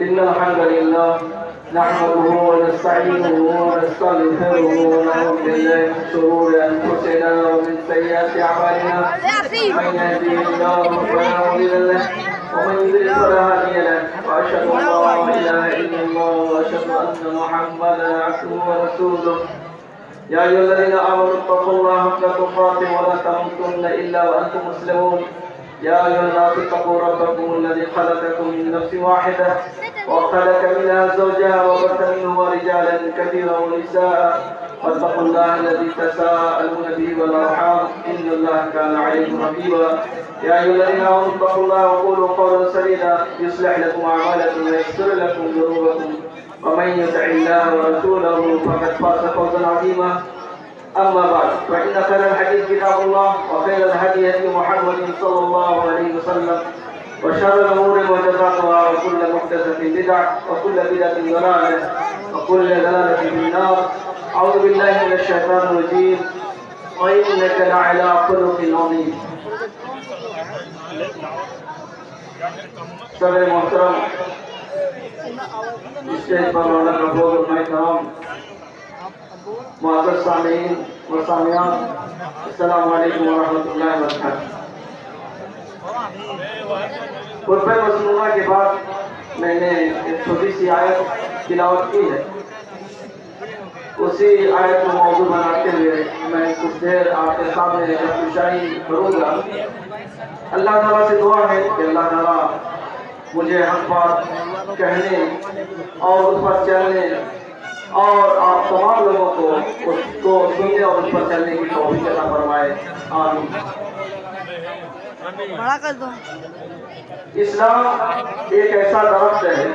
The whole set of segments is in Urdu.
إن الحمد لله نحمده ونستعينه ونستغفره ونعوذ بالله من شرور أنفسنا ومن سيئات أعمالنا من يهده الله فلا مضل له ومن يضلل فلا هادي له وأشهد أن لا إله إلا الله وأشهد أن محمدا عبده ورسوله يا أيها الذين آمنوا اتقوا الله حق تقاته ولا تموتن إلا وأنتم مسلمون يا أيها الناس اتقوا ربكم الذي خلقكم من نفس واحدة وخلق منها زوجها وبث منهما رجالا كثيرا ونساء واتقوا الله الذي تساءلون به والأرحام إن الله كان عليكم رقيبا يا أيها الذين آمنوا اتقوا الله وقولوا قولا سديدا يصلح لكم أعمالكم ويغفر لكم ذنوبكم ومن يطع الله ورسوله فقد فاز فوزا عظيما أما بعد فإن خير الحديث كتاب الله وخير الهدي هدي محمد صلى الله عليه وسلم وشر الأمور محدثاتها وكل محدثة بدعة وكل بدعة ضلالة وكل ضلالة في النار أعوذ بالله من الشيطان الرجيم وإنك لعلى خلق عظيم صدر محترم اسٹیج پر مولانا رفوع علماء کرام معزز سامعین و سامعات السلام علیکم ورحمۃ اللہ وبرکاتہ۔ خطبہ مسنونہ کے بعد میں نے ایک چھوٹی سی آیت تلاوت کی ہے، اسی آیت کو موضوع بناتے ہوئے میں کچھ دیر آپ کے سامنے گفتگو کروں گا۔ اللہ تعالیٰ سے دعا ہے کہ اللہ تعالیٰ مجھے حق بات کہنے اور اس پر چلنے اور آپ تمام لوگوں کو اس کو سننے اور اس پر چلنے کی توفیق عطا فرمائے، آمین۔ بڑا کر دو۔ اسلام ایک ایسا درخت ہے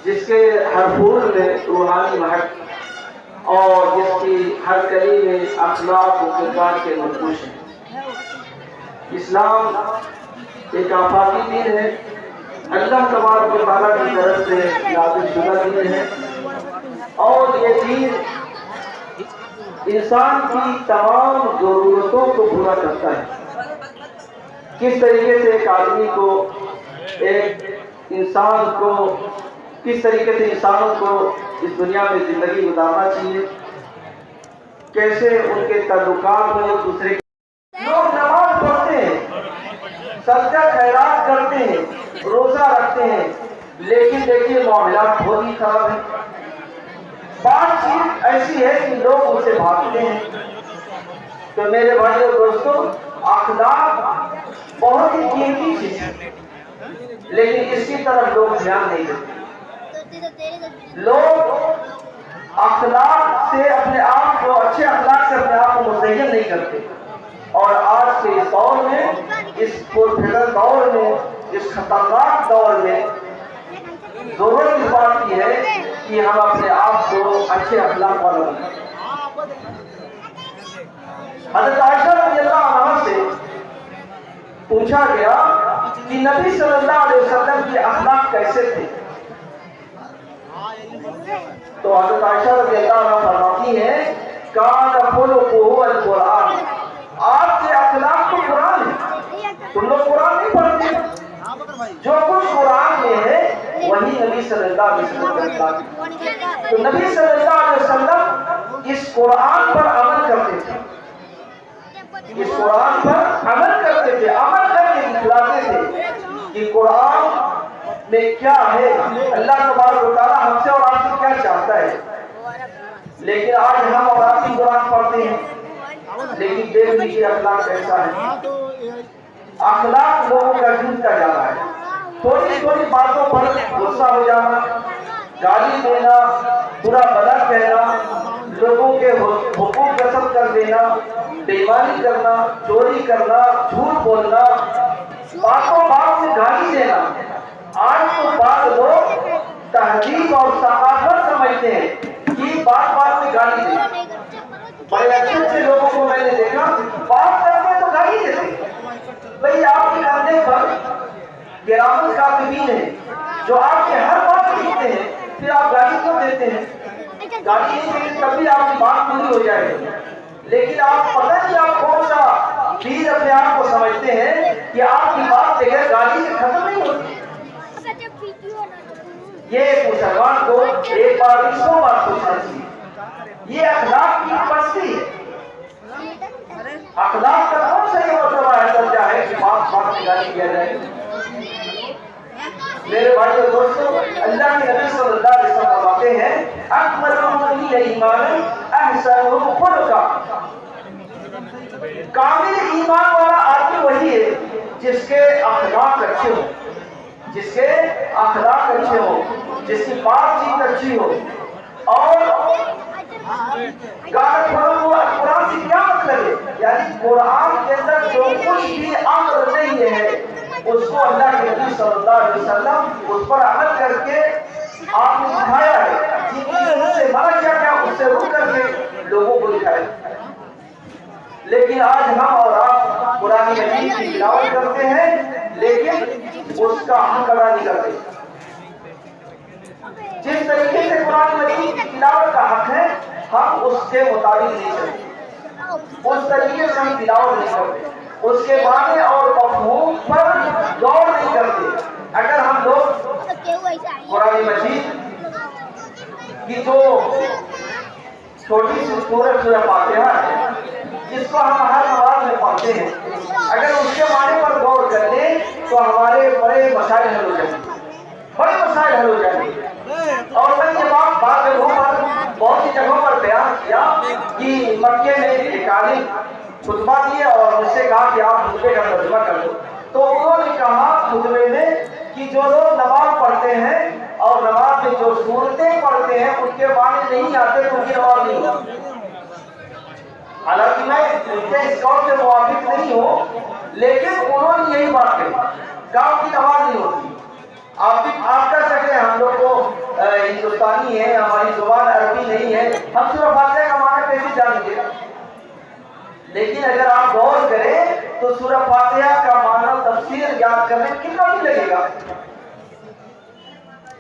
جس کے ہر پھول میں روحانی مہک اور جس کی ہر کلی میں اخلاق و کردار کے نقوش ہیں۔ اسلام ایک آفاقی دین ہے، اللہ تبارک و تعالیٰ کی طرف سے نازل شدہ دین ہے، اور یہ دین انسان کی تمام ضرورتوں کو پورا کرتا ہے۔ کس طریقے سے ایک آدمی کو ایک انسان کو کس طریقے سے انسانوں کو اس دنیا میں زندگی گزارنا چاہیے، کیسے ان کے تعلقات میں ایک دوسرے لوگ نماز پڑھتے ہیں، صدقہ خیرات کرتے ہیں، روزہ رکھتے ہیں، لیکن دیکھیے معاملات بہت ہی خراب ہیں۔ بات چیز ایسی ہے کہ لوگ اسے بھاگتے ہیں۔ تو میرے بھائیوں دوستوں، اخلاق بہت ہی قیمتی چیز ہے، لیکن اس کی طرف لوگ دھیان نہیں دیتے۔ لوگ اخلاق سے اپنے آپ کو اچھے اخلاق سے اپنے آپ کو مزین نہیں کرتے، اور آج کے اس دور میں، اس پرفکر دور میں، اس خطرناک دور میں ضرورت اس بات کی ہے کہ ہم اپنے آپ کو اچھے اخلاق والا بنائیں۔ حضرت عائشہ رضی اللہ عنہا سے پوچھا گیا کہ نبی صلی اللہ علیہ وسلم کے اخلاق کیسے تھے، تو حضرت عائشہ رضی اللہ عنہا فرماتی ہیں کان خلقہ القرآن، آپ کے اخلاق تو قرآن ہے، تم لوگ قرآن نہیں پڑھتے، جو کچھ قرآن میں ہے وہی نبی صلی اللہ علیہ وسلم کرتا ہے۔ تو نبی صلی اللہ علیہ وسلم اس قرآن پر عمل کرتے تھے، اس قرآن پر عمل کرتے تھے، عمل کر کے دکھلاتے تھے کہ قرآن میں کیا ہے، اللہ تبارک و تعالیٰ ہم سے اور آپ سے کیا چاہتا ہے۔ لیکن آج ہم اور آپ بھی قرآن پڑھتے ہیں، لیکن دیکھ لیجیے اخلاق کیسا ہے۔ اخلاق لوگوں کا جھوٹتا جا رہا ہے، تھوڑی تھوڑی باتوں پر غصہ ہو جانا، گالی دینا، برا بھلا کہنا، لوگوں کے حقوق غصب کر دینا، بے ایمانی کرنا، چوری کرنا، جھوٹ بولنا، باتوں بات میں گالی دینا۔ آج تو بعض لوگ تہذیب اور ثقافت سمجھتے ہیں کہ بات بات میں گالی دینا۔ بڑے اچھے اچھے لوگوں کو میں نے دیکھا بات کرتے تو گالی دیتے۔ بھئی آپ کے کندھے پر کرام کاتبین ہیں جو آپ کے ہر بات لکھتے ہیں، پھر آپ گالی کیوں دیتے ہیں؟ گالی نہیں دیں گے تب بھی آپ کی بات پوری ہو جائے گی. لیکن آپ پتہ نہیں آپ کون سا پیر اپنے آپ کو سمجھتے ہیں کہ آپ کی بات بغیر گالی سے ختم نہیں ہوتی. یہ ایک مسلمان کو ایک بار 100 بار سوچنا چاہیے. یہ اخلاق کی پستی ہے. اخلاق کا کون سا یہ مرتبہ ایسا کیا ہے کہ بات میں گالی کیا جائے. میرے بھائی اور دوستوں، اللہ کے نبی صلی اللہ علیہ وسلم فرماتے ہیں اکمل المؤمنین ایمانا احسنهم خلقا. کامل ایمان والا آدمی وہی ہے جس کے اخلاق اچھے ہوں، جس کے اخلاق اچھے ہوں، جس کی بات چیت اچھی ہو. اور قرآن سے کیا مطلب ہے؟ یعنی قرآن کے اندر جو کچھ بھی امر نہیں ہے اس کو اللہ کے نبی صلی اللہ علیہ وسلم اس پر عمل کر کے آپ نے سکھایا ہے. جن چیزوں سے منع کیا گیا اس سے رک کر کے لوگوں کو دکھایا. لیکن آج ہم اور آپ قرآن مجید کی تلاوت کرتے ہیں لیکن اس کا حق ادا نہیں کرتے. جس طریقے سے قرآن مجید کی تلاوت کا حق ہے ہم اس کے مطابق نہیں چلتے، اس طریقے سے ہم تلاوت نہیں کرتے، اس کے معنی اور مفہوم پر غور نہیں کرتے. اگر ہم لوگ قرآن مجید کی جو چھوٹی سی سورۃ فاتحہ ہے جس کو ہم ہر نماز میں پڑھتے ہیں، اگر اس کے معنی پر غور کر لیں تو ہمارے بڑے مسائل حل ہو جائیں گے، بڑے مسائل حل ہو جائیں گے. اور میں یہ بات جگہوں پر بہت سی جگہوں پر بیان کیا کہ مکے میں ایک عالم خطبہ دیے اور مجھ سے کہا کہ آپ خطبے کا ترجمہ کر دو. تو انہوں نے کہا خطبے میں کہ جو لوگ نماز پڑھتے ہیں اور نماز میں جو سورتیں پڑھتے ہیں ان کے معنی نہیں آتے تو ان کی نماز نہیں ہوتی. حالانکہ میں ان کے اس قول سے موافق نہیں ہوں لیکن انہوں نے یہی بات کہی کہا ان کی نماز نہیں ہوتی. آپ کر سکتے ہیں ہم لوگ کو ہندوستانی ہے، ہماری زبان عربی نہیں ہے، ہم سورۃ فاتحہ کا معنی کیسے جانیں گے. لیکن اگر آپ غور کریں تو سورۃ فاتحہ کا معنی تفسیر یاد کرنے میں کتنا دن لگے گا؟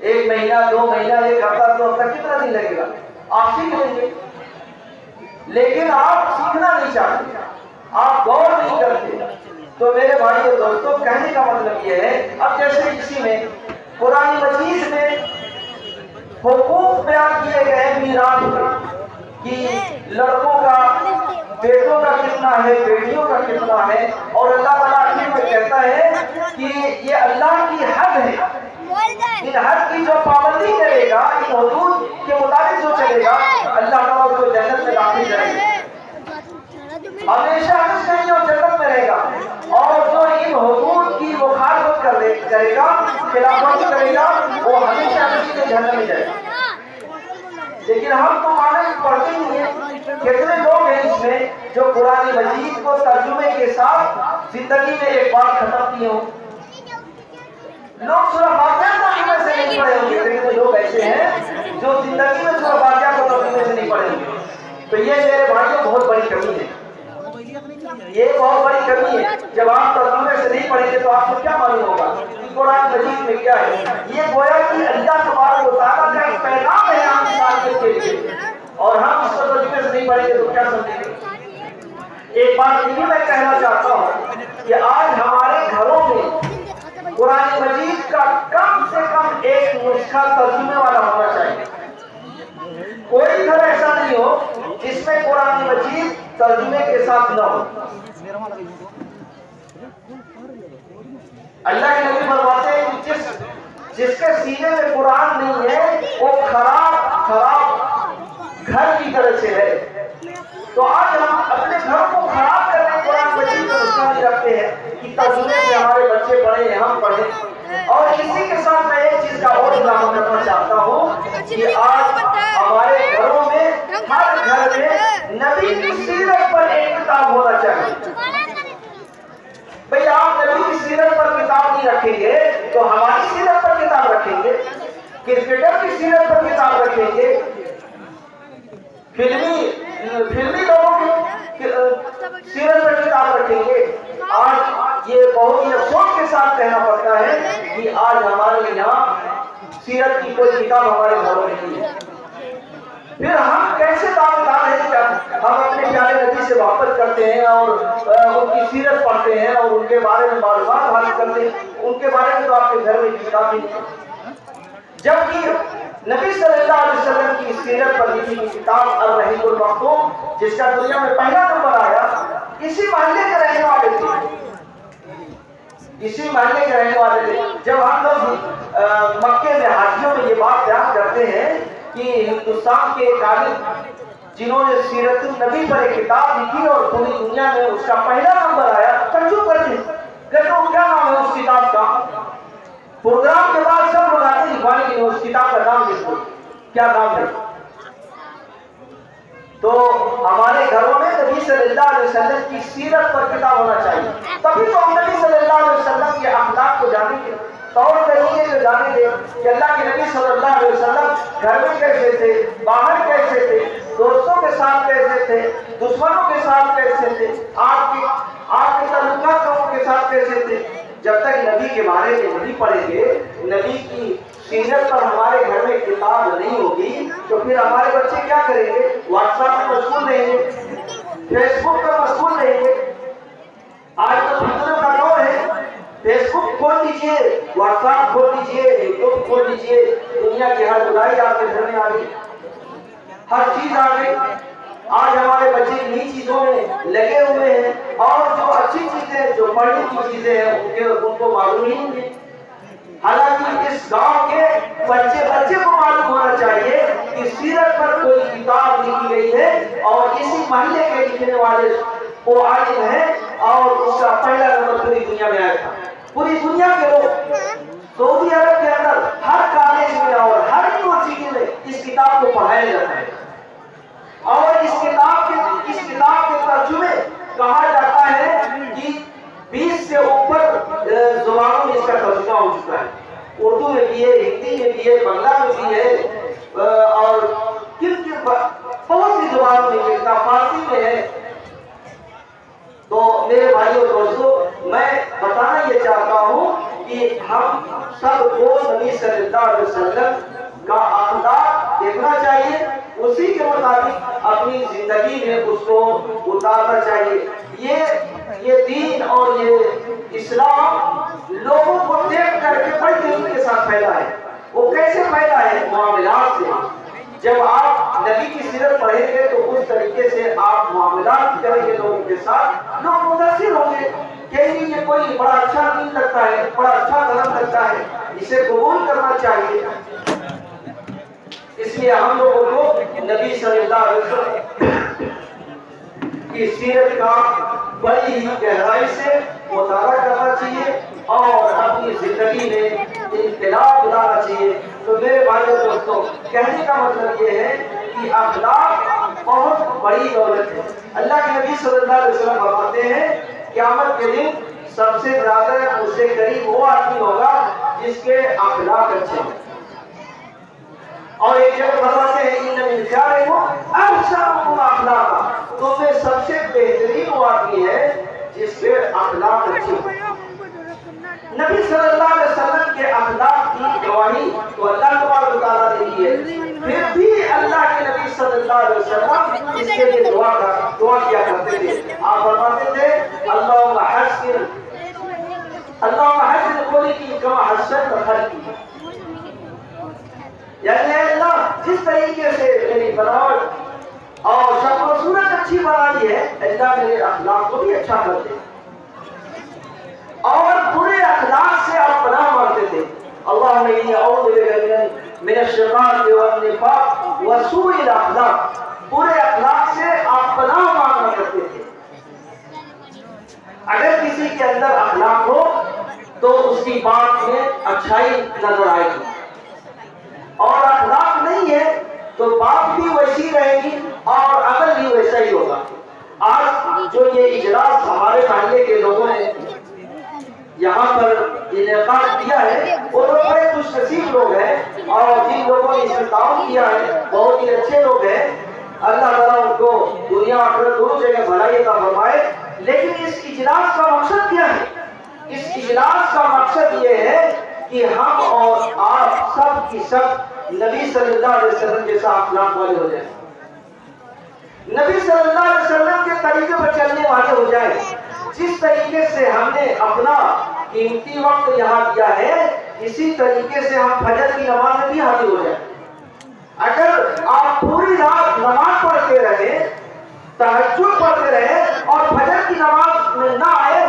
1 مہینہ 2 مہینہ 1 ہفتہ 2 ہفتہ کتنا دن لگے گا؟ آپ سیکھ لیں گے. لیکن آپ سیکھنا نہیں چاہتے، آپ غور نہیں کرتے. تو میرے بھائی اور دوستوں کہنے کا مطلب یہ ہے اب جیسے اسی میں قرآن مجید میں حقوق بیان کیے گئے میراث میں کہ لڑکوں کا بیٹوں کا کتنا ہے، بیٹیوں کا کتنا ہے، اور اللہ تعالیٰ آخر میں کہتا ہے کہ یہ اللہ کی حد ہے. ان حد کی جو پابندی کرے گا، ان حدود کے مطابق جو چلے گا اللہ تعالیٰ اس کو جنت میں داخل کرے گا، ہمیشہ ہمیشہ نہیں اور جنت میں رہے گا. اور جو ان حدود کی مخالفت کرے گا، خلافت کرے گا، وہ ہمیشہ ہمیشہ جہنم میں جائے گا. لیکن ہم تو معنی پڑھتے ہی ہیں. کتنے لوگ ہیں اس میں جو قرآن مجید کو ترجمے کے ساتھ زندگی میں ایک بار ختم کیے ہوں. لوگ سورۃ فاتحہ ترجمے سے نہیں پڑھے ہوں گے لیکن لوگ ایسے ہیں جو زندگی میں سورۃ فاتحہ کو ترجمے سے نہیں پڑھے ہوں گے. تو یہ میرے بھائیوں بہت بڑی کمی ہے، یہ بہت بڑی کمی ہے. جب آپ ترجمے سے نہیں پڑھیں گے تو آپ کو کیا معلوم ہوگا کہ قرآن مجید میں کیا ہے. یہ گویا کہ اللہ تبارک و تعالیٰ کا ایک پیغام ہے عام انسان کے لیے، اور ہم اس کو ترجمے سے نہیں پڑھیں گے تو کیا سمجھیں گے. ایک بات یہ میں کہنا چاہتا ہوں کہ آج ہمارے گھروں میں قرآن مجید کا کم سے کم ایک نسخہ ترجمے والا ہونا چاہیے. کوئی گھر ایسا نہیں ہو جس میں قرآن مجید ترجمے کے ساتھ نہ ہو. اللہ کے نبی فرماتے ہیں کہ جس کے سینے میں قرآن نہیں ہے وہ خراب گھر کی طرح سے ہے. تو آج ہم اپنے گھر کو خراب کرنے قرآن مجید کا نسخہ نہیں رکھتے ہیں کہ ترجمے سے ہمارے بچے پڑھیں، ہم پڑھیں. اور اسی کے ساتھ میں ایک چیز کا اور اضافہ کرنا چاہتا ہوں کہ آج ہمارے گھروں میں ہر گھر میں نبی کی سیرت پر ایک کتاب ہونا چاہیے. بھئی آپ نبی کی سیرت پر کتاب نہیں رکھیں گے تو ہماری سیرت پر کتاب رکھیں گے، کرکٹر کی سیرت پر کتاب رکھیں گے، فلمی لوگوں کی سیرت پر کتاب رکھیں گے. آج یہ بہت ہی افسوس کے ساتھ کہنا پڑتا ہے کہ آج ہمارے یہاں سیرت کی کوئی کتاب ہمارے گھروں میں نہیں ہے. پھر ہم کیسے دعویدار ہیں کہ ہم اپنے پیارے نبی سے محبت کرتے ہیں اور ان کی سیرت پڑھتے ہیں اور ان کے بارے میں معلومات حاصل کرتے ہیں؟ ان کے بارے میں تو آپ کے گھر میں کتاب ہی نہیں، جبکہ نبی صلی اللہ علیہ وسلم کی سیرت پر لکھی ہوئی کتاب الرحیق المختوم، جس کا دنیا میں پہلا نمبر آیا، اسی محلے کے رہنے والے تھے، اسی محلے کے رہنے والے تھے۔ جب ہم لوگ مکے میں حاجیوں میں یہ بات بیان کرتے ہیں کہ ہندوستان کے ایک عالم جنہوں نے سیرت النبی پر ایک کتاب لکھی اور پوری دنیا میں اس کا پہلا نمبر آیا، تعجب کرتے ہیں، کہتے ہیں کیا نام ہے اس کتاب کا؟ پروگرام کے بعد سب لوگ آتے ہیں لکھوانے کے لیے، اس کتاب کا نام لکھو، کیا نام ہے؟ تو ہمارے گھروں میں نبی صلی اللہ علیہ وسلم کی سیرت پر کتاب ہونا چاہیے، تبھی تو ہم نبی صلی اللہ علیہ وسلم کے اخلاق کو جانیں گے، طور طریقے کو جانیں گے کہ اللہ کے نبی صلی اللہ علیہ وسلم گھر میں کیسے تھے، باہر کیسے تھے، دوستوں کے ساتھ کیسے تھے، دشمنوں کے ساتھ کیسے تھے، آپ کے تعلقات لوگوں کے ساتھ کیسے تھے۔ جب تک نبی کے بارے میں نہیں پڑھیں گے، نبی کی سیرت پر ہمارے گھر میں کتاب نہیں ہوگی، تو پھر ہمارے بچے کیا کریں گے؟ واٹس ایپ میں مشغول رہیں گے، فیس بک پر مشغول رہیں گے۔ آج تو فیصلوں کا دور ہے، فیس بک کھول دیجیے، واٹس ایپ کھول دیجیے، یوٹیوب کھول دیجیے، دنیا کی ہر برائی آپ کے گھر میں آ گئی، ہر چیز آ گئی۔ آج ہمارے بچے انہی چیزوں میں لگے ہوئے ہیں، اور جو اچھی چیزیں، جو پڑھنے کی چیزیں ہیں ان کو معلوم ہی نہیں ہے۔ حالانکہ اس گاؤں کے بچے کو معلوم ہونا چاہیے کہ سیرت پر کوئی کتاب لکھی گئی ہے اور اسی محلے کے لکھنے والے وہ عالم ہیں، اور اس کا پہلا نمبر پوری دنیا میں آیا تھا۔ پوری دنیا کے لوگ سعودی عرب کے اندر ہر کالج میں اور ہر یونیورسٹی میں اس کتاب کو پڑھایا جاتا ہے، اور اس کتاب کے ترجمے کہا جاتا ہے کہ 20 سے اوپر زبانوں میں اس کا ترجمہ ہو چکا ہے، اردو میں بھی ہے، ہندی میں بھی ہے، بنگلہ میں بھی ہے، اور بہت سی زبانوں میں ہے، فارسی میں ہے۔ تو میرے بھائی اور دوستو، میں بتانا یہ چاہتا ہوں کہ ہم سب کو نبی صلی اللہ علیہ وسلم کا اخلاق دیکھنا چاہیے، اسی کے مطابق اپنی زندگی میں اس کو اتارنا چاہیے۔ یہ دین اور یہ اسلام لوگوں کو دیکھ کر کے بڑی تیزی کے ساتھ پھیلا ہے۔ وہ کیسے پھیلا ہے؟ معاملات سے۔ جب آپ نبی کی سیرت پڑھیں گے تو اس طریقے سے آپ معاملات کریں گے لوگوں کے ساتھ، لوگ متاثر ہوں گے، کہیں گے یہ کوئی بڑا اچھا دین لگتا ہے، بڑا اچھا دھرم لگتا ہے، اسے قبول کرنا چاہیے۔ اس لیے ہم لوگوں کو نبی صلی اللہ علیہ وسلم کی سیرت کا بڑی ہی گہرائی سے مطالعہ کرنا چاہیے اور اپنی زندگی میں انقلاب لانا چاہیے۔ تو میرے بھائی اور دوستوں، کہنے کا مطلب یہ ہے کہ اخلاق بہت بڑی دولت ہے۔ اللہ کے نبی صلی اللہ علیہ وسلم فرماتے ہیں قیامت کے دن سب سے زیادہ مجھ سے قریب وہ آدمی ہوگا جس کے اخلاق اچھے ہیں، اور ایک جگہ فرماتے ہیں ان من خیارکم احسنکم اخلاقا، تو میں سب سے بہترین وہ آدمی ہے جس کے اخلاق اچھے ہیں۔ نبی صلی اللہ علیہ وسلم کے اخلاق کی گواہی تو اللہ تبارک و تعالیٰ نے دی ہے، پھر بھی اللہ کے نبی صلی اللہ علیہ وسلم اس کے لیے دعا کیا کرتے تھے۔ آپ فرماتے تھے اللہم حسن خلقی کما حسنت خلقی، یعنی اے اللہ جس طریقے سے میری بناوٹ اور شکل و صورت اچھی بنائی ہے، اللہ میرے اخلاق کو بھی اچھا کر دے۔ اور برے اخلاق سے آپ پناہ مانگتے تھے، اللہم انی اعوذ بک من الشقاق والنفاق وسوء الاخلاق، برے اخلاق سے آپ پناہ مانگا کرتے تھے۔ اگر کسی کے اندر اخلاق ہو تو اس کی بات میں اچھائی نظر آئے گی، اور اخلاق نہیں ہے تو بات بھی ویسی رہے گی اور عمل بھی ویسا ہی ہوگا۔ آج جو یہ اجلاس ہمارے محلے کے لوگوں نے یہاں پر انعقاد کیا ہے، وہ لوگ بڑے خوش نصیب لوگ ہیں، اور جن لوگوں نے اس میں تعاون کیا ہے بہت ہی اچھے لوگ ہیں۔ اللہ تعالیٰ ان کو دنیا آخرت دونوں جگہ بھلائی عطا فرمائے۔ لیکن اس اجلاس کا مقصد کیا ہے؟ اس اجلاس کا مقصد یہ ہے کہ ہم اور آپ سب کی سب نبی صلی اللہ علیہ وسلم جیسا اخلاق والے ہو جائیں، نبی صلی اللہ علیہ وسلم کے طریقے پر چلنے والے ہو جائیں. جس طریقے سے ہم نے اپنا قیمتی وقت یہاں دیا ہے اسی طریقے سے ہم فجر کی نماز میں بھی حاضر ہو جائیں. اگر آپ پوری رات نماز پڑھتے رہے، تہجد پڑھتے رہے اور فجر کی نماز میں نہ آئے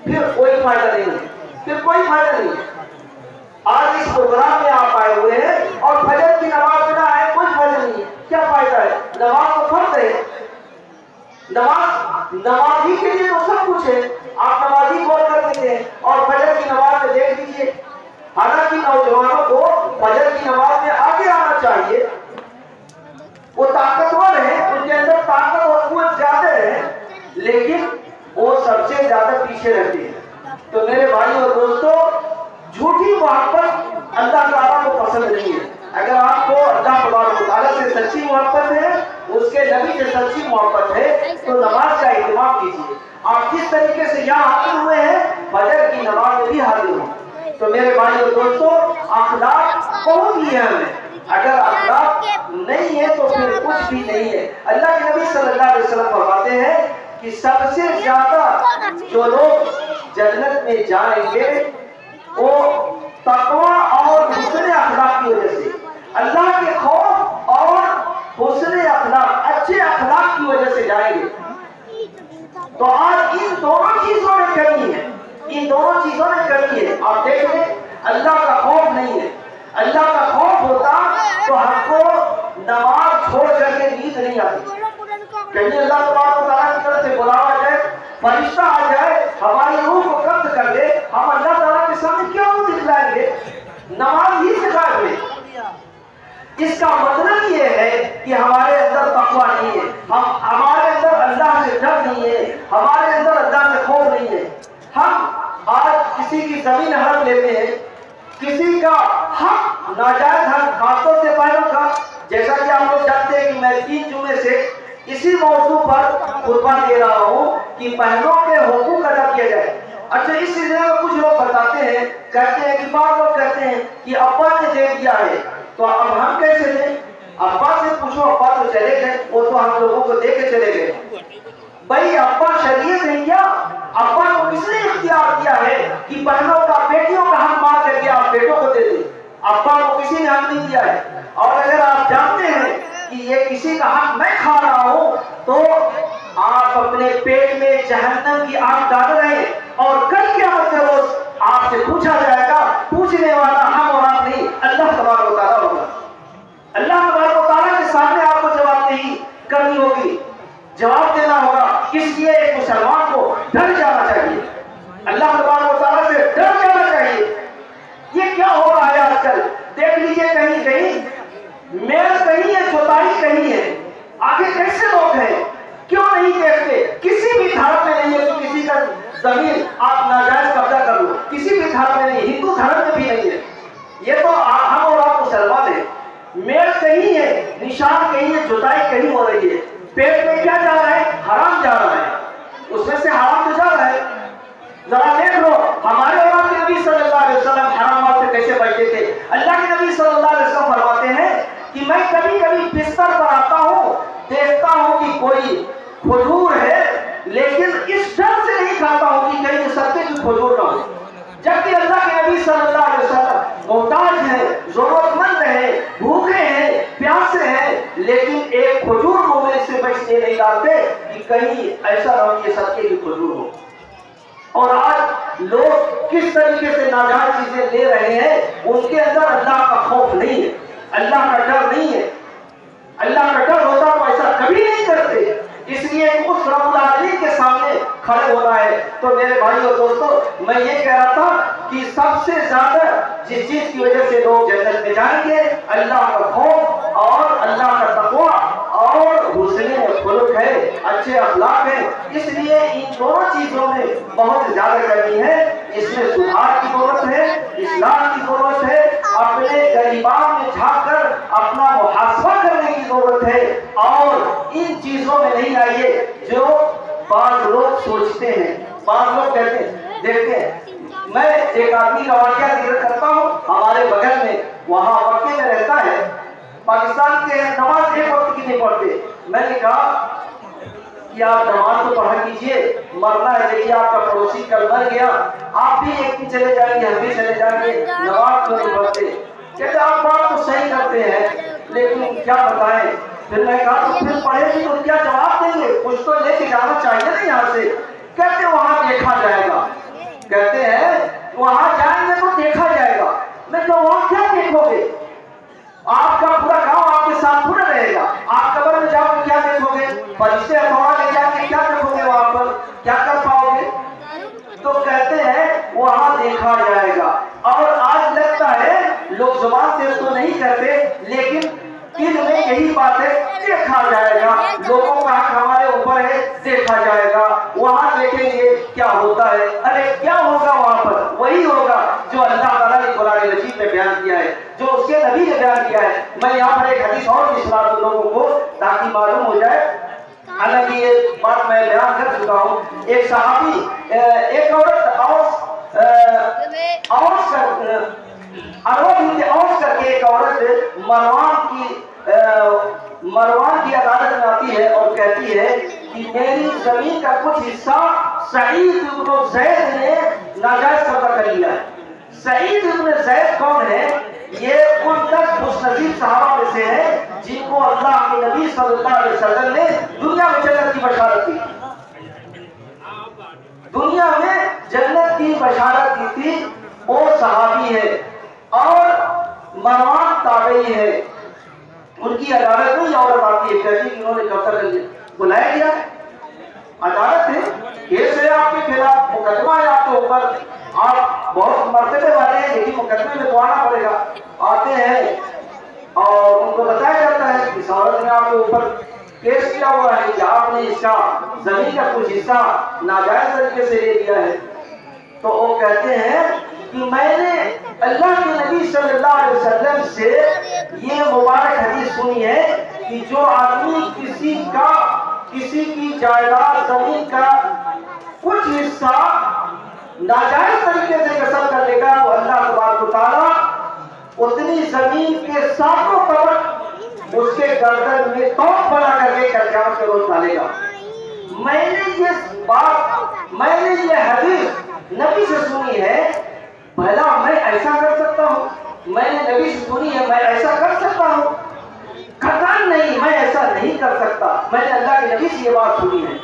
پھر کوئی فائدہ نہیں ہے، پھر کوئی فائدہ نہیں ہے. آج اس پروگرام میں آپ آئے ہوئے ہیں اور فجر کی نماز میں نہ آئے، کوئی فائدہ نہیں ہے. کیا فائدہ ہے؟ نماز تو فرض ہے، نمازی کے لیے تو سب کچھ ہے. آپ نمازی غور کر دیتے ہیں اور فجر کی نماز میں دیکھ لیجیے. حالانکہ نوجوانوں کو فجر کی نماز میں آگے آنا چاہیے، وہ طاقتور ہیں، ان کے اندر طاقت اور قوت زیادہ ہے، لیکن وہ سب سے زیادہ پیچھے رہتے ہیں. تو میرے بھائی اور دوستو، جھوٹی محبت اللہ تعالیٰ کو پسند نہیں ہے. اگر آپ کو اللہ تبارک و تعالیٰ سے سچی محبت ہے، اس کے نبی سے سچی محبت ہے، تو نماز کا اہتمام کیجیے. آپ جس طریقے سے یہاں حاضر ہوئے ہیں فجر کی نماز میں بھی حاضر ہوں. تو میرے بھائی اور دوستو، اخلاق بہت ہی اہم ہے. اگر اخلاق نہیں ہے تو پھر کچھ بھی نہیں ہے. اللہ کے نبی صلی اللہ علیہ وسلم فرماتے ہیں کہ سب سے زیادہ جو لوگ جنت میں جائیں گے وہ تقوی اور حسن اخلاق کی وجہ سے، اللہ کے خوف اور حسن اخلاق، اچھے اخلاق کی وجہ سے جائیں گے. تو آج ان دونوں چیزوں میں کمی ہے، ان دونوں چیزوں میں کمی ہے. آپ دیکھ لیں، اللہ کا خوف نہیں ہے. اللہ کا خوف ہوتا تو ہم کو نماز چھوڑ کر کے نیند نہیں آتی. کہیں اللہ تبارک و تعالیٰ کی طرف سے بلاوا جائے، فرشتہ آ جائے، ہماری روح کو قبض کر لے، ہم اللہ تعالیٰ کے سامنے کیا دکھلائیں گے؟ نماز ہی سکھائیں گے. اس کا مطلب یہ ہے کہ ہمارے اندر تقویٰ نہیں ہے، ہمارے اندر اللہ سے ڈر نہیں ہے، ہمارے اندر اللہ سے خوف نہیں ہے. ہم آج کسی کی زمین ہڑپ لیتے ہیں، کسی کا حق ناجائز حق، خاص طور سے بہنوں کا. جیسا کہ آپ لوگ جانتے ہیں کہ میں 3 جمعے سے اسی موضوع پر خطبہ دے رہا ہوں کہ بہنوں کے حقوق ادا کیا جائے. اچھا، اس سلسلے میں کچھ لوگ بتاتے ہیں، کہتے ہیں کہ بعض لوگ کہتے ہیں کہ ابا نے دے دیا ہے تو اب ہم کیسے دیں؟ ابا سے پوچھو، ابا تو چلے گئے، وہ تو ہم لوگوں کو دے کے چلے گئے. بھائی ابا شریعت ہے کیا؟ ابا کو کس نے اختیار کیا ہے کہ بہنوں کا، بیٹیوں کا حق مار کر کے آپ بیٹوں کو دے دیں؟ ابا کو کسی نے حق نہیں دیا ہے. اور اگر آپ جانتے ہیں کہ یہ کسی کا حق میں کھا رہا ہوں تو آپ اپنے پیٹ میں جہنم کی آگ ڈال رہے ہیں، اور کل قیامت کے روز آپ سے پوچھا جائے گا. پوچھنے والا ہم اور آپ نہیں، اللہ تبارک و تعالیٰ ہوگا. اللہ تبارک و تعالیٰ کے سامنے آپ کو جواب دہی کرنی ہوگی، جواب دینا ہوگا. اس لیے ایک مسلمان کو ڈر جانا چاہیے، اللہ تبارک و تعالیٰ سے ڈر جانا چاہیے. یہ کیا ہو رہا ہے آج کل؟ دیکھ لیجئے، کہیں کہیں میل کہیں ہے، جوتائی کہیں ہے. آگے کیسے لوگ ہیں؟ کیوں نہیں دیکھتے؟ کسی بھی دھرم میں نہیں ہے کہ کسی کا زمین آپ ناجائز قبضہ کر لو، کسی بھی دھرم میں نہیں، ہندو دھرم میں بھی نہیں ہے. یہ تو ہم اور آپ مسلمان ہیں. میل کہیں ہے، نشان کہیں ہے، جوتائی کہیں ہو رہی ہے. پیٹ میں کیا جا رہا ہے؟ حرام جا رہا ہے، اس میں سے حرام تو جا رہا ہے. ذرا دیکھ لو، ہمارے اور آپ کے نبی صلی اللہ علیہ وسلم حرامات سے کیسے بچتے تھے. اللہ کے نبی صلی اللہ علیہ وسلم فرماتے ہیں کہ میں کبھی کبھی بستر پر آتا ہوں، دیکھتا ہوں کہ کوئی کھجور ہے، لیکن اس ڈر سے نہیں کھاتا ہوں کہ کہیں صدقے کی کھجور نہ ہو. جبکہ اللہ کے نبی صلی اللہ علیہ وسلم محتاج ہیں، ضرورت مند ہیں، بھوکے ہیں، پیاسے ہیں، لیکن ایک کھجور مومن سے بچنے نہیں ڈالتے کہ کہیں ایسا نہ ہو کہ صدقے کی کھجور ہو. اور آج لوگ کس طریقے سے ناجائز چیزیں لے رہے ہیں، ان کے اندر اللہ کا خوف نہیں ہے، اللہ کا ڈر نہیں ہے. اللہ کا ڈر ہوتا تو ایسا کبھی نہیں کرتے. اس لیے اس رب العالمین کے سامنے کھڑے ہونا ہے. تو میرے بھائی اور دوستو، میں یہ کہہ رہا تھا کہ سب سے زیادہ جس چیز کی وجہ سے لوگ جنت میں جائیں گے، اللہ کا خوف اور اللہ کا تقویٰ اور حسن خلق ہے، اچھے اخلاق ہیں. اس لیے ان دونوں چیزوں میں بہت زیادہ کمی ہے. اس میں سدھار کی ضرورت ہے، اصلاح کی ضرورت ہے. اپنے گریبان میں جھانک کر اپنا محاسبہ کرنے کی ضرورت ہے. اور ان چیزوں میں نہیں آئیے جو بعض لوگ سوچتے ہیں. بعض لوگ کہتے ہیں، دیکھتے ہیں میں ایک آدمی کا واقعہ ذکر کرتا ہوں ہمارے بغل میں، وہاں مکے میں رہتا ہے، پاکستان کے نماز ایک وقت کی نہیں پڑھتے۔ میں نے کہا کہ آپ نماز تو پڑھا کیجئے، مرنا ہے، دیکھیے آپ کا پڑوسی کل مر گیا، آپ بھی ایک دن چلے جائیں گے، ہم بھی چلے جائیں گے، نماز کیوں نہیں پڑھتے؟ کہتے آپ بات تو صحیح کرتے ہیں لیکن کیا بتائیں۔ پھر میں کہا تو پھر پڑھے گی تو کیا جواب دیں گے؟ کچھ تو لے کے جانا چاہیے نا یہاں سے۔ کہتے وہاں دیکھا جائے گا، کہتے ہیں وہاں جائیں گے تو دیکھا جائے گا۔ میں کہا وہاں کیا دیکھو گے؟ آپ کا پورا گاؤں آپ کے ساتھ پورا رہے گا، آپ قبر میں جاؤ گے کیا دیکھو گے؟ فرشتے ہوا لے جا کے کیا دیکھو گے؟ وہاں پر کیا کر پاؤ گے؟ تو کہتے ہیں وہاں دیکھا جائے گا۔ اور آج لگتا ہے لوگ زبان سے تو نہیں کرتے لیکن دل میں یہی بات ہے، دیکھا جائے گا، لوگوں کا حق ہمارے اوپر ہے، دیکھا جائے گا، وہاں دیکھیں گے کیا ہوتا ہے۔ ارے کیا ہوگا وہاں پر؟ وہی ہوگا جو اللہ تعالیٰ نے قرآن مجید میں بیان کیا ہے، جو اس کے نبی نے بیان کیا ہے۔ میں یہاں پر ایک حدیث اور بھی سنا دوں لوگوں کو تاکہ معلوم ہو جائے، حالانکہ یہ بات میں بیان کر چکا ہوں۔ ایک صحابی، ایک عورت اوس کر کے ایک عورت مروان کی عدالت میں آتی ہے اور کہتی ہے کہ میری زمین کا کچھ حصہ سعید بن زید نے ناجائز قبضہ کر لیا ہے۔ سعید بن زید کون ہے؟ یہ ان 10 خوش نصیب صحابہ میں سے ہے جن کو اللہ کے نبی صلی اللہ علیہ وسلم نے دنیا میں جنت کی بشارت دی، دنیا میں جنت کی بشارت دی تھی۔ وہ صحابی ہے اور مروان تابعی ہے۔ ان کی عدالت میں یہ عورت آتی ہے، کہتی کہ انہوں نے قتل بلایا گیا، عدالت ہے، کیس ہے آپ کے خلاف، مقدمہ ہے آپ کے اوپر، آپ بہت مرتبے والے ہیں لیکن مقدمے میں تو آنا پڑے گا۔ آتے ہیں اور ان کو بتایا جاتا ہے کہ اس عورت نے آپ کے اوپر کیس کیا ہوا ہے کہ آپ نے اس کا زمین کا کچھ حصہ ناجائز طریقے سے لے لیا ہے۔ تو وہ کہتے ہیں کہ میں نے اللہ کے نبی صلی اللہ علیہ وسلم سے یہ مبارک حدیث سنی ہے کہ جو آدمی کسی کی جائیداد زمین کا کچھ حصہ ناجائز طریقے سے قسم کر لے گا تو اللہ تبارک و تعالیٰ اتنی زمین کے 7 طبق اس کے گردن میں توق بنا کر کے قیامت کے روز ڈالے گا۔ میں نے یہ حدیث نبی سے سنی ہے، بھلا میں ایسا کر سکتا ہوں؟ میں نے نبی سے سنی ہے، میں ایسا کر سکتا ہوں؟ قطعاً نہیں، میں ایسا نہیں کر سکتا، میں نے اللہ کے نبی سے یہ بات سنی ہے۔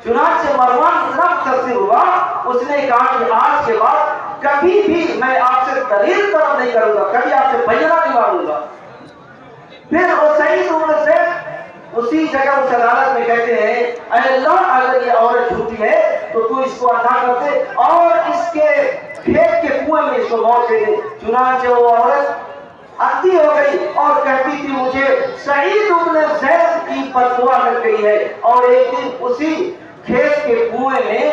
چنانچہ مروان اتنا متاثر ہوا، اس نے کہا کہ آج کے بعد کبھی بھی میں آپ سے دلیل طلب نہیں کروں گا، کبھی آپ سے بینہ نہیں مانگوں گا۔ پھر وہ سعید بن زید اسی جگہ اس عدالت میں کہتے ہیں اے اللہ اگر یہ عورت جھوٹی ہے تو تو اس کو ادا کر دے اور اس کے کھیت کے کنویں میں اس کو موت دے دے۔ چنانچہ وہ عورت اندھی ہو گئی اور کہتی تھی مجھے سعید بن زید کی بددعا لگ گئی ہے، اور ایک دن اسی کھیت کے کنویں میں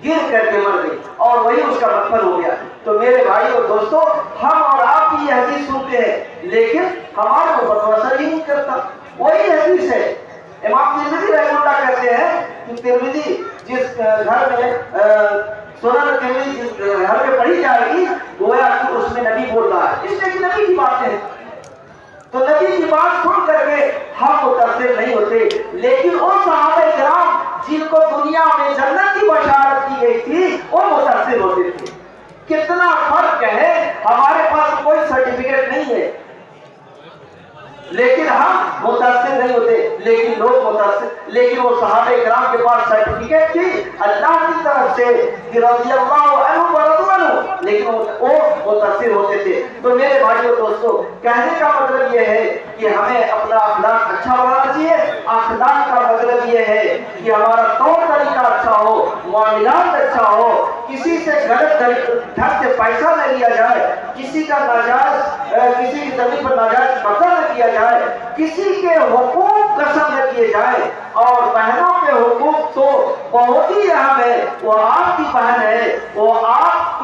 گر کر کے مر گئی اور وہی اس کا مدفن ہو گیا۔ تو میرے بھائی اور دوستو، ہم اور آپ کی یہ حدیث سنتے ہیں لیکن ہمارے کو فتویٰ صحیح نہیں کرتا۔ وہی حدیث ہے، امام ترمذی رحمہ اللہ کہتے ہیں کہ ترمذی جس گھر میں سنن ترمذی جس گھر میں پڑھی جائے گی گویا کہ اس میں نبی بول رہا ہے، اس لیے کہ نبی کی باتیں ہیں۔ تو نبی کی بات سن کر کے ہم متاثر نہیں ہوتے، لیکن وہ صحابہ کرام جن کو دنیا میں جنت کی بشارت کی گئی تھی وہ متاثر ہوتے تھے۔ کتنا فرق ہے، ہمارے پاس کوئی سرٹیفکیٹ نہیں ہے لیکن ہم متاثر نہیں ہوتے، لیکن لوگ متاثر، لیکن وہ صحابہ کرام کے پاس سرٹیفکیٹ تھی اللہ کی طرف سے رضی اللہ عنہ ورضوا عنہ، لیکن وہ متاثر ہوتے تھے۔ تو میرے بھائیوں دوستو، کہنے کا مطلب یہ ہے کہ ہمیں اپنا اخلاق اچھا بنانا چاہیے۔ اخلاق کا مطلب یہ ہے کہ ہمارا طور طریقہ اچھا ہو، معاملات اچھا ہو، کسی سے غلط ڈھنگ سے پیسہ نہ لیا جائے، کسی کا ناجائز کسی کی زمین پر ناجائز قبضہ نہ کیا جائے، کسی کے حقوق قسم نہ کیے جائے، اور بہنوں کے حقوق تو بہت ہی اہم ہے. وہ آپ کی بہن ہے, وہ آپ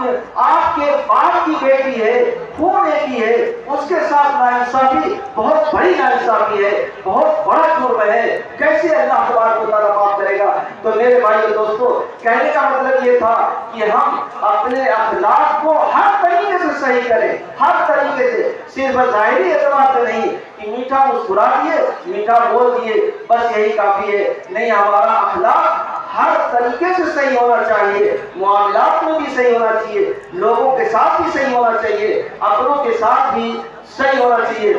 کے باپ کی بیٹی ہے, خون ایک ہی ہے. اس کے ساتھ ناانصافی بہت بڑی ناانصافی ہے, بہت بڑا جرم ہے. کیسے اللہ تبارک و تعالیٰ معاف کرے گا؟ تو میرے بھائیو دوستو, کہنے کا مطلب یہ تھا کہ ہم اپنے اخلاق کو ہر طریقے سے صحیح کریں, ہر طریقے سے, صرف ظاہری اعتبار سے نہیں کہ میٹھا مسکرا دیے, میٹھا بول دیے, بس یہی کافی ہے. نہیں, ہمارا اخلاق ہر طریقے سے صحیح ہونا چاہیے, معاملات میں بھی صحیح ہونا چاہیے, لوگوں کے ساتھ بھی صحیح ہونا چاہیے, اپنوں کے ساتھ بھی صحیح ہونا چاہیے.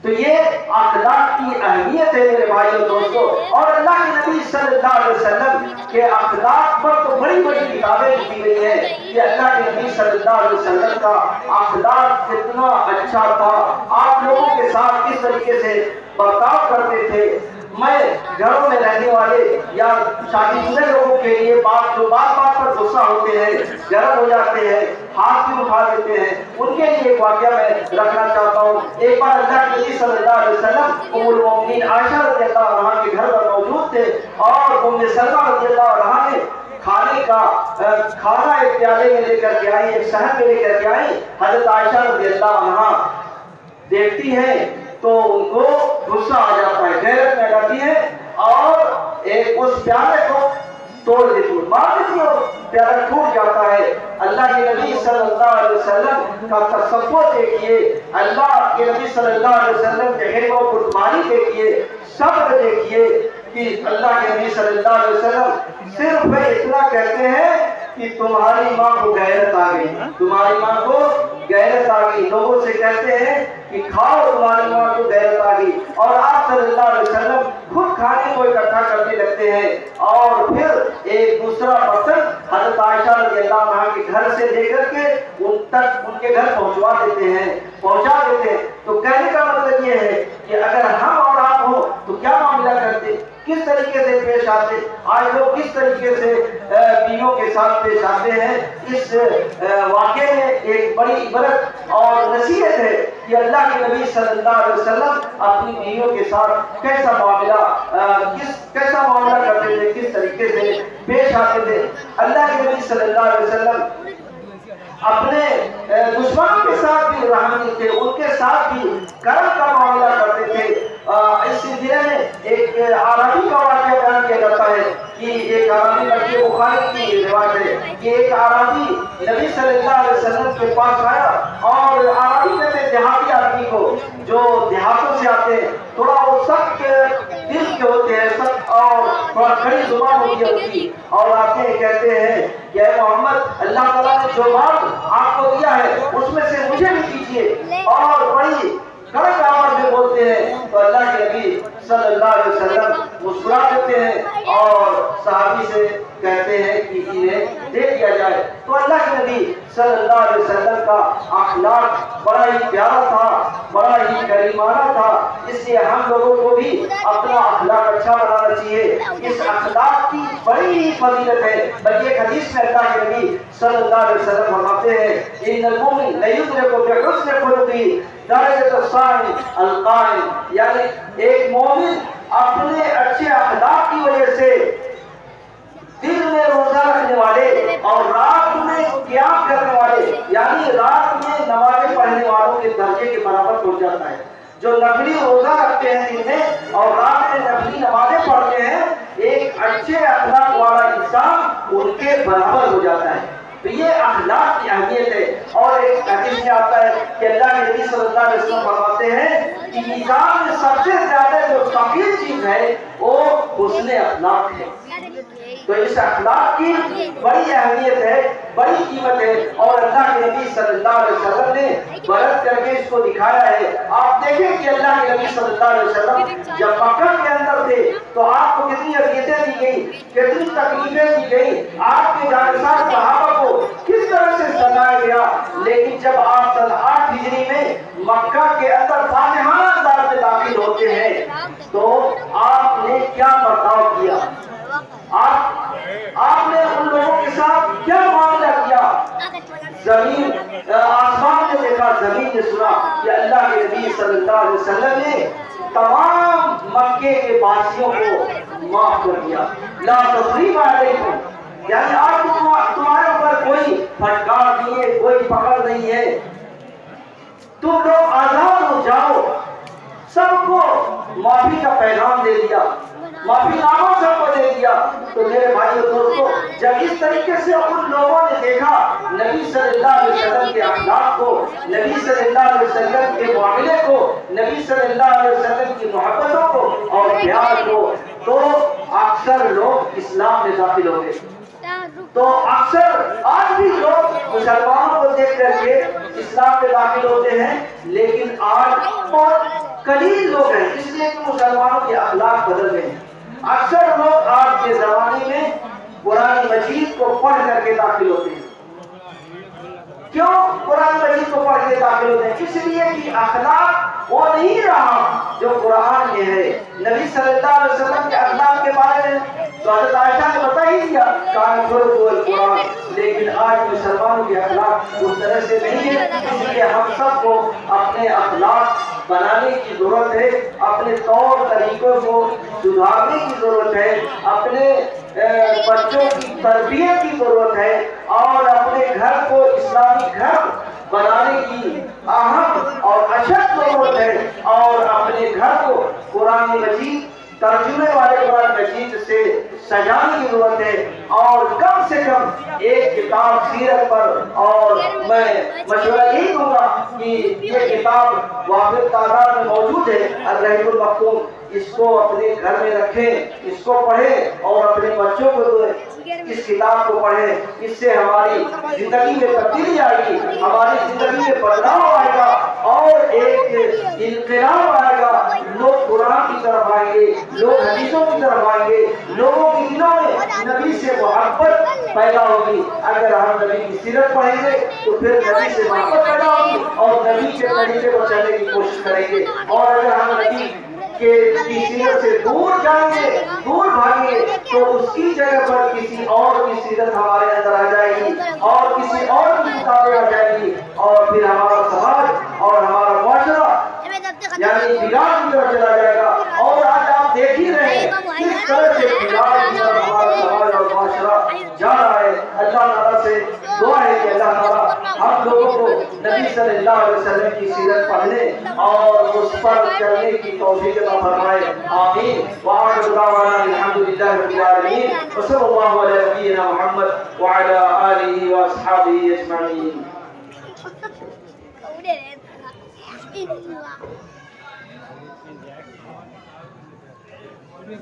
تو یہ اخلاق کی اہمیت ہے میرے بھائیو دوستو. اور اللہ کے نبی صلی اللہ علیہ وسلم کے اخلاق پر تو بڑی بڑی کتابیں لکھی گئی ہیں کہ اللہ کے نبی صلی اللہ علیہ وسلم کا اخلاق کتنا اچھا تھا, آپ لوگوں کے ساتھ کس طریقے سے برتاؤ کرتے تھے. میں گھروں میں رہنے والے یا شادی شدہ لوگوں کے لیے جو بات پر غصہ ہوتے ہیں, گرم ہو جاتے ہیں, ہاتھ بھی اٹھا دیتے ہیں, ان کے لیے ایک واقعہ میں رکھنا چاہتا ہوں. ایک بار اللہ کے نبی صلی اللہ علیہ وسلم ام المؤمنین عائشہ رضی اللہ عنہا کے گھر پر موجود تھے, اور ام سلمہ رضی اللہ عنہا نے کھانا ایک پیالے میں لے کر کے آئی, ایک صحن میں لے کر کے آئی. حضرت عائشہ رضی اللہ عنہا دیکھتی ہیں تو ان کو غصہ آ جاتا ہے, غیرت میں جاتی ہے, اور ایک اس پیالے کو توڑ دیتی ہے, مار دیتی ہے, اور پیالہ ٹوٹ جاتا ہے. اللہ کے نبی صلی اللہ علیہ وسلم کا تصور دیکھیے, اللہ کے نبی صلی اللہ علیہ وسلم کے حلم و قربانی دیکھیے, صبر دیکھیے کہ اللہ کے نبی صلی اللہ علیہ وسلم صرف اتنا کہتے ہیں کہ تمہاری ماں کو غیرت آ گئی, تمہاری ماں کو غیرت آ گئی. لوگوں سے کہتے ہیں کہ کھاؤ, تمہاری ماں کو غیرت آ گئی, اور آپ صلی اللہ علیہ وسلم خود کھانے کو اکٹھا کرنے لگتے ہیں, اور پھر ایک دوسرا برتن حضرت عائشہ رضی اللہ عنہا کے گھر سے لے کر کے ان کے گھر پہنچا دیتے ہیں. تو کہنے کا مطلب یہ ہے کہ اگر ہم اور آپ ہوں تو کیا معاملہ کرتے, کس طریقے سے پیش آتے. آج لوگ کس طریقے سے بیویوں کے ساتھ پیش آتے ہیں. اس واقعے میں ایک بڑی عبرت اور نصیحت ہے کہ اللہ کے نبی صلی اللہ علیہ وسلم اپنی بیویوں کے ساتھ کیسا معاملہ کرتے تھے, کس طریقے سے پیش آتے تھے. اللہ کے نبی صلی اللہ علیہ وسلم اپنے دشمنوں کے ساتھ بھی رحمتی تھے, ان کے ساتھ بھی کرم کا معاملہ کرتے تھے. اس سلسلے میں ایک عربی کا واقعہ بیان کیا جاتا ہے کہ ایک عربی, بلکہ بخاری کی روایت ہے کہ ایک عربی نبی صلی اللہ علیہ وسلم کے پاس آیا, اور عربی کہتے ہیں دیہاتی آدمی کو, جو دیہاتوں سے آتے ہیں, تھوڑا وہ سخت دل کے ہوتے ہیں, سخت اور تھوڑا کڑی زبان ہوتی ہے ان کی, اور آتے ہیں کہتے ہیں کہ اے محمد, اللہ تعالیٰ نے جو مال آپ کو دیا ہے اس میں سے مجھے بھی دیجیے, اور بڑی کڑک آواز میں بولتے ہیں. تو اللہ کے نبی صلی اللہ علیہ وسلم مسکرا دیتے ہیں اور صحابی سے کہتے ہیں کہ انہیں دے دیا جائے. تو اللہ کے نبی صلی اللہ علیہ وسلم کا اخلاق بڑا ہی پیارا تھا, بڑا ہی کریمانہ تھا. اس لیے ہم لوگوں کو بھی اپنا اخلاق اچھا بنانا چاہیے. اس اخلاق کی بڑی ہی فضیلت ہے. بلکہ ایک حدیث میں اللہ کے نبی صلی اللہ علیہ وسلم فرماتے ہیں ان المؤمن لیدرک بحسن خلقہ درجۃ الصائم القائم, یعنی ایک مومن اپنے اچھے اخلاق کی وجہ سے دن میں روزہ رکھنے والے اور رات میں قیام کرنے والے, یعنی رات میں نمازیں پڑھنے والوں کے درجے کے برابر پہنچ جاتا ہے. جو نفلی روزہ رکھتے ہیں دن میں اور رات میں نفلی نمازیں پڑھتے ہیں, ایک اچھے اخلاق والا انسان ان کے برابر ہو جاتا ہے. تو یہ اخلاق کی اہمیت ہے. اور ایک حدیث میں آتا ہے کہ اللہ کے نبی صلی اللہ علیہ وسلم فرماتے ہیں کہ میزان میں سب سے زیادہ جو ثقیل چیز ہے وہ حسن اخلاق ہے. تو اس اخلاق کی بڑی اہمیت ہے, بڑی قیمت ہے, اور اللہ کے نبی صلی اللہ علیہ وسلم نے برت کر کے اس کو دکھایا ہے. آپ دیکھیں کہ اللہ کے نبی صلی اللہ علیہ وسلم جب مکہ کے اندر تھے تو آپ کو کتنی اذیتیں دی گئی, کتنی تکلیفیں دی گئی, آپ کے جانسار صحابہ کو کس طرح سے سزایا گیا. لیکن جب آپ سن 8 ہجری میں مکہ کے اندر فاتحانہ انداز میں داخل ہوتے ہیں تو آپ نے کیا برتاؤ کیا, آپ نے ان لوگوں کے ساتھ کیا معاملہ کیا. زمین آسمان نے دیکھا, زمین نے سنا کہ اللہ کے نبی صلی اللہ علیہ وسلم نے تمام مکے کے باسیوں کو معاف کر دیا. لا تثریب علیکم، یعنی آج تمہارے اوپر کوئی پھٹکار نہیں ہے، کوئی پکڑ نہیں ہے، تم لوگ آزاد ہو جاؤ. سب کو معافی کا پیغام دے دیا، معافی نامہ سب کو دے دیا. تو میرے بھائیو دوستو، جب اس طریقے سے ان لوگوں نے دیکھا نبی صلی اللہ علیہ وسلم کے اخلاق کو، نبی صلی اللہ علیہ وسلم کے معاملے کو، نبی صلی اللہ علیہ وسلم کی محبتوں کو اور پیار کو، تو اکثر لوگ اسلام میں داخل ہو گئے. تو اکثر آج بھی لوگ مسلمانوں کو دیکھ کر کے اسلام میں داخل ہوتے ہیں، لیکن آج بہت قلیل لوگ ہیں، اس لیے کہ مسلمانوں کے اخلاق بدل گئے ہیں. اکثر لوگ آج کے زمانے میں قرآن مجید کو پڑھ کر کے داخل ہوتے ہیں. کیوں قرآن مجید کو پڑھ کے داخل ہوتے ہیں؟ اس لیے کہ اخلاق وہ نہیں رہا جو قرآن میں ہے. نبی صلی اللہ علیہ وسلم کے اخلاق کے بارے میں تو حضرت عائشہ نے بتا ہی دیا کان خلق القرآن، لیکن آج مسلمانوں کے اخلاق اس طرح سے نہیں ہے. اس لیے ہم سب کو اپنے اخلاق بنانے کی ضرورت ہے، اپنے طور طریقوں کو سدھارنے کی ضرورت ہے، اپنے بچوں کی تربیت کی ضرورت ہے، اور اپنے گھر کو اسلامی گھر بنانے کی اہم اور اشد ضرورت ہے، اور اپنے گھر کو قرآن مجید ترجمے والے قرآن مجید سے سجانے کی ضرورت ہے. اور کم سے کم ایک کتاب سیرت پر، اور میں مشورہ یہی دوں گا کہ یہ کتاب وافر تعداد میں موجود ہے، الرحیق المختوم، اس کو اپنے گھر میں رکھیں، اس کو پڑھیں اور اپنے بچوں کو اس کتاب کو پڑھیں. اس سے ہماری زندگی میں تبدیلی آئے گی، ہماری زندگی میں بدلاؤ آئے گا، اور ایک انقلاب آئے گا. لوگ قرآن کی طرف آئیں گے، لوگ حدیثوں کی طرف آئیں گے، لوگوں کے دلوں میں نبی سے محبت پیدا ہوگی. اگر ہم نبی کی سیرت پڑھیں گے تو پھر نبی سے محبت پیدا ہوگی اور نبی کے طریقے کو چلنے کی کوشش کریں گے. اور اگر ہم نبی کے سیرت سے دور جائیں گے، دور بھاگیں گے، تو اس کی جگہ پر کسی اور کی سیرت ہمارے اندر آ جائے گی، اور کسی اور کی کتابیں آ جائیں گی، اور پھر ہمارا سماج اور ہمارا معاشرہ یعنی بگاڑ کی طرف چلا جائے گا. اور آج آپ دیکھ ہی رہے ہیں کس طرح سے بگاڑ کی طرف ہمارا سماج اور معاشرہ جا رہا ہے. اللہ تعالیٰ سے دعا ہے کہ اللہ تعالیٰ ہم لوگوں کو نبی صلی اللہ علیہ وسلم کی سیرت پڑھنے اور اس پر چلنے کی توفیق عطا فرمائے. آمین. وآخر دعوانا الحمدللہ رب العالمین، وصلی اللہ علی نبینا محمد وعلی آلہ واصحابہ اجمعین. Ini